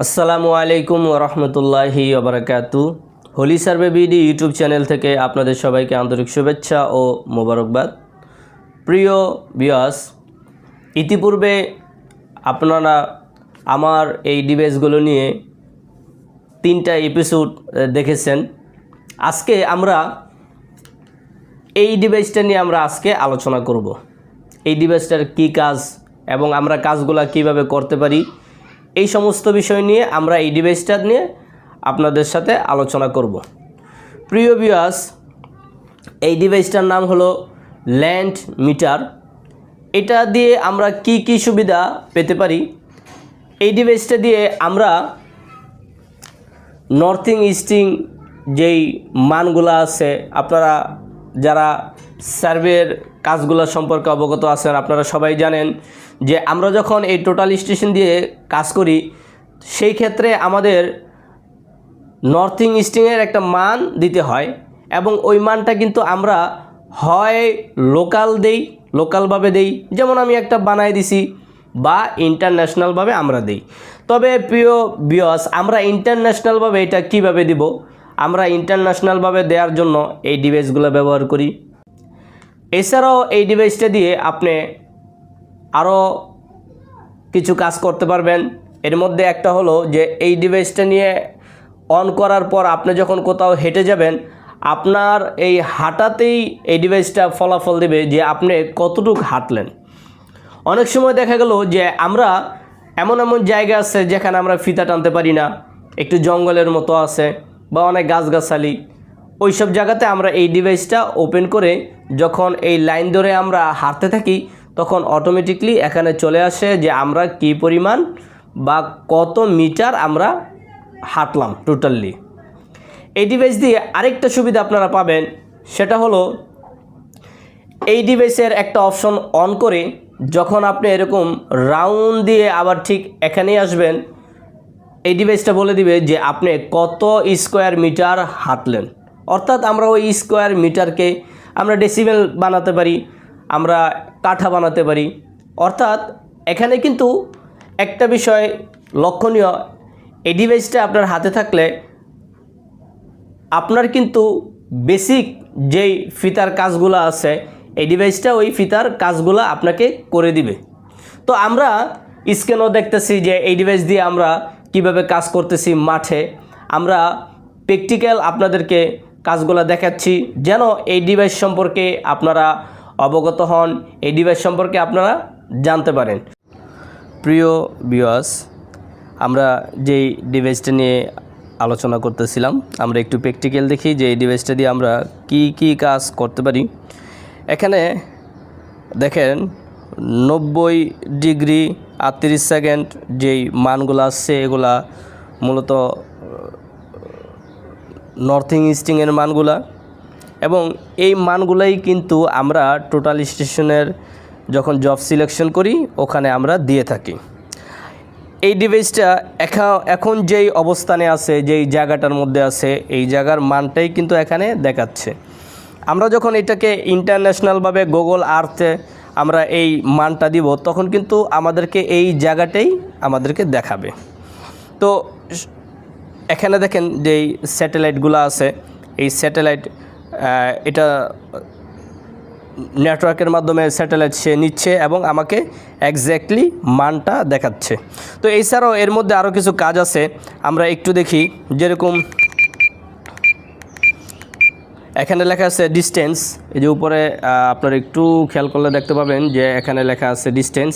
আসসালামু আলাইকুম ওরহমতুল্লাহি ওবরাকাতু। Holy survey BD YouTube channel থেকে আপনাদের সবাইকে আন্তরিক শুভেচ্ছা ও মোবারকবাদ। প্রিয় ভিউয়ার্স, ইতিপূর্বে আপনারা আমার এই ডিভাইসগুলো নিয়ে 3টা এপিসোড দেখেছেন। আজকে আমরা এই ডিভাইসটা নিয়ে আজকে আলোচনা করব। এই ডিভাইসটার কী কাজ এবং আমরা কাজগুলো কিভাবে করতে পারি, এই সমস্ত বিষয় নিয়ে আমরা এই ডিভাইসটা নিয়ে আপনাদের সাথে আলোচনা করব। প্রিয় ভিউয়ার্স, এই ডিভাইসটার নাম হলো ল্যান্ড মিটার। এটা দিয়ে আমরা কি কি সুবিধা পেতে পারি? এই ডিভাইসটা দিয়ে আমরা নর্থিং ইস্টিং যেই মানগুলো আছে, আপনারা যারা সার্ভের কাজগুলো সম্পর্কে অবগত আছেন আপনারা সবাই জানেন যে আমরা যখন এই টোটাল স্টেশন দিয়ে কাজ করি সেই ক্ষেত্রে আমাদের নর্থিং ইস্টিংয়ের একটা মান দিতে হয় এবং ওই মানটা কিন্তু আমরা হয় লোকালভাবে দেই, যেমন আমি একটা বানাই দিছি, বা ইন্টারন্যাশনালভাবে আমরা দেই। তবে প্রিয় ভিউয়ার্স, আমরা ইন্টারন্যাশনালভাবে এটা কিভাবে দিব? আমরা ইন্টারন্যাশনালভাবে দেওয়ার জন্য এই ডিভাইসগুলো ব্যবহার করি। এছাড়াও এই ডিভাইসটা দিয়ে আপনি আরও কিছু কাজ করতে পারবেন। এর মধ্যে একটা হলো যে এই ডিভাইসটা নিয়ে অন করার পর আপনি যখন কোথাও হেঁটে যাবেন, আপনার এই হাঁটাতেই এই ডিভাইসটা ফলাফল দেবে যে আপনি কতটুকু হাঁটলেন। অনেক সময় দেখা গেল যে আমরা এমন জায়গা আছে যেখানে আমরা ফিতা টানতে পারি না, একটু জঙ্গলের মতো আছে বা অনেক গাছগাছালি, ওই সব জায়গাতে আমরা এই ডিভাইসটা ওপেন করে যখন এই লাইন ধরে আমরা হাঁটতে থাকি তখন অটোমেটিকলি এখানে চলে আসে যে আমরা কি পরিমাণ বা কত মিটার আমরা হাঁটলাম টোটালি। এই ডিভাইস দিয়ে আরেকটা সুবিধা আপনারা পাবেন, সেটা হলো এই ডিভাইসের একটা অপশন অন করে যখন আপনি এরকম রাউন্ড দিয়ে আবার ঠিক এখানেই আসবেন, এই ডিভাইসটা বলে দিবে যে আপনি কত স্কোয়ার মিটার হাঁটলেন। অর্থাৎ আমরা ওই স্কোয়ার মিটারকে আমরা ডেসিবেল বানাতে পারি, আমরা কাঠা বানাতে পারি। অর্থাৎ এখানে কিন্তু একটা বিষয় লক্ষণীয়, এই ডিভাইসটা আপনার হাতে থাকলে আপনার কিন্তু বেসিক যেই ফিতার কাজগুলো আছে এই ডিভাইসটা ওই ফিতার কাজগুলো আপনাকে করে দিবে। তো আমরা স্ক্রিনও দেখতেছি যে এই ডিভাইস দিয়ে আমরা কিভাবে কাজ করতেছি মাঠে। আমরা প্র্যাকটিক্যাল আপনাদেরকে কাজগুলো দেখাচ্ছি যেন এই ডিভাইস সম্পর্কে আপনারা অবগত হন, এই ডিভাইস সম্পর্কে আপনারা জানতে পারেন। প্রিয় ভিউয়ার্স, আমরা যেই ডিভাইসটা নিয়ে আলোচনা করতেছিলাম, আমরা একটু প্র্যাকটিক্যাল দেখি যে এই ডিভাইসটা দিয়ে আমরা কি কি কাজ করতে পারি। এখানে দেখেন 90 ডিগ্রি 38 সেকেন্ড যেই মানগুলো আসছে এগুলা মূলত নর্থিং ইস্টিংয়ের মানগুলা, এবং এই মানগুলাই কিন্তু আমরা টোটাল স্টেশনের যখন জব সিলেকশন করি ওখানে আমরা দিয়ে থাকি। এই ডিভাইসটা এখন যেই অবস্থানে আছে, যেই জায়গাটার মধ্যে আছে, এই জায়গার মানটাই কিন্তু এখানে দেখাচ্ছে। আমরা যখন এটাকে ইন্টারন্যাশনালভাবে গুগল আর্থে আমরা এই মানটা দিব তখন কিন্তু আমাদেরকে এই জায়গাটাই আমাদেরকে দেখাবে। তো এখানে দেখেন যেই স্যাটেলাইটগুলো আছে, এই স্যাটেলাইট এটা নেটওয়ার্কের মাধ্যমে স্যাটেলাইট সে নিচ্ছে এবং আমাকে এক্স্যাক্টলি মানটা দেখাচ্ছে। তো এছাড়াও এর মধ্যে আরও কিছু কাজ আছে, আমরা একটু দেখি। যেরকম এখানে লেখা আছে ডিস্টেন্স, এই যে উপরে আপনারা একটু খেয়াল করলে দেখতে পাবেন যে এখানে লেখা আছে ডিস্টেন্স,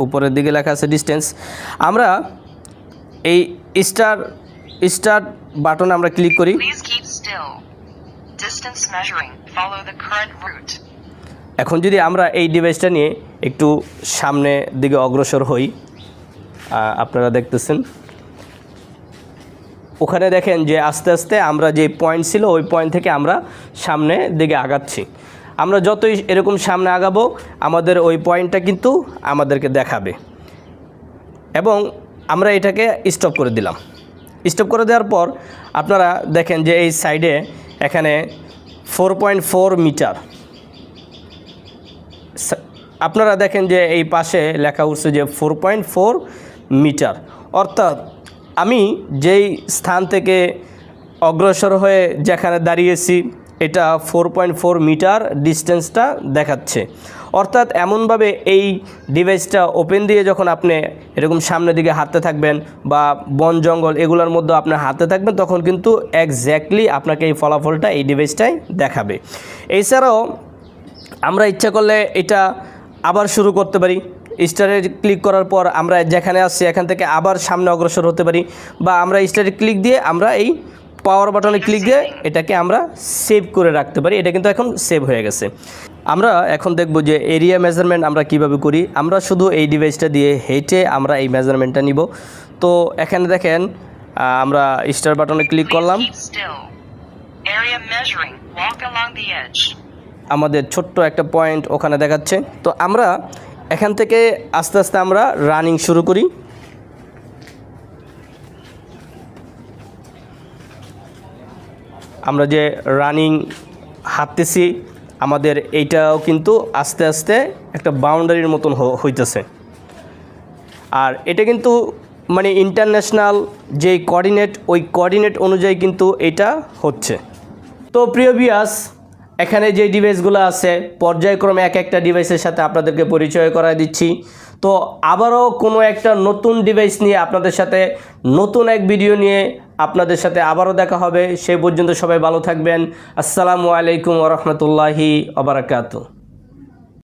উপরের দিকে লেখা আছে ডিস্টেন্স। আমরা এই স্টার্ট বাটনে আমরা ক্লিক করি। এখন যদি আমরা এই ডিভাইসটা নিয়ে একটু সামনে দিকে অগ্রসর হই, আপনারা দেখতেছেন ওখানে দেখেন যে আস্তে আস্তে আমরা যে পয়েন্ট ছিল ওই পয়েন্ট থেকে আমরা সামনে দিকে আগাচ্ছি। আমরা যতই এরকম সামনে আগাবো আমাদের ওই পয়েন্টটা কিন্তু আমাদেরকে দেখাবে, এবং আমরা এটাকে স্টপ করে দিলাম। স্টপ করে দেওয়ার পর আপনারা দেখেন যে এই সাইডে এখানে 4.4 মিটার, আপনারা দেখেন যে এই পাশে লেখা উঠছে যে 4.4 মিটার। অর্থাৎ আমি যেই স্থান থেকে অগ্রসর হয়ে যেখানে দাঁড়িয়েছি এটা 4.4 মিটার ডিস্টেন্সটা দেখাচ্ছে। অর্থাৎ এমনভাবে এই ডিভাইসটা ওপেন দিয়ে যখন আপনি এরকম সামনের দিকে হাঁটতে থাকবেন বা বন জঙ্গল এগুলোর মধ্যে আপনি হাঁটতে থাকবেন তখন কিন্তু এক্স্যাক্টলি আপনাকে এই ফলাফলটা এই ডিভাইসটাই দেখাবে। এছাড়াও আমরা ইচ্ছা করলে এটা আবার শুরু করতে পারি। স্টারে ক্লিক করার পর আমরা যেখানে আসছি এখান থেকে আবার সামনে অগ্রসর হতে পারি, বা আমরা স্টারে ক্লিক দিয়ে আমরা এই পাওয়ার বাটনে ক্লিক দিয়ে এটাকে আমরা সেভ করে রাখতে পারি। এটা কিন্তু এখন সেভ হয়ে গেছে। আমরা এখন দেখব যে এরিয়া মেজারমেন্ট আমরা কিভাবে করি। আমরা শুধু এই ডিভাইসটা দিয়ে হেঁটে আমরা এই মেজারমেন্টটা নিব। তো এখানে দেখেন আমরা স্টার বাটনে ক্লিক করলাম, আমাদের ছোট্ট একটা পয়েন্ট ওখানে দেখাচ্ছে। তো আমরা এখান থেকে আস্তে আস্তে আমরা রানিং শুরু করি। আমরা যে রানিং হাঁটতেছি আমাদের এইটাও কিন্তু আস্তে আস্তে একটা বাউন্ডারির মতন হইতেছে। আর এটা কিন্তু মানে ইন্টারন্যাশনাল যেই কোঅর্ডিনেট ওই কোঅর্ডিনেট অনুযায়ী কিন্তু এটা হচ্ছে। তো প্রিয় ভিউয়ার্স, এখানে যে ডিভাইসগুলো আছে পর্যায়ক্রমে এক একটা ডিভাইসের সাথে আপনাদেরকে পরিচয় করায় দিচ্ছি। তো আবারও কোনো একটা নতুন ডিভাইস নিয়ে আপনাদের সাথে নতুন এক ভিডিও নিয়ে আপনাদের সাথে আবারও দেখা হবে। সেই পর্যন্ত সবাই ভালো থাকবেন। আসসালামু আলাইকুম ওয়া রাহমাতুল্লাহি ওয়া বারাকাতুহু।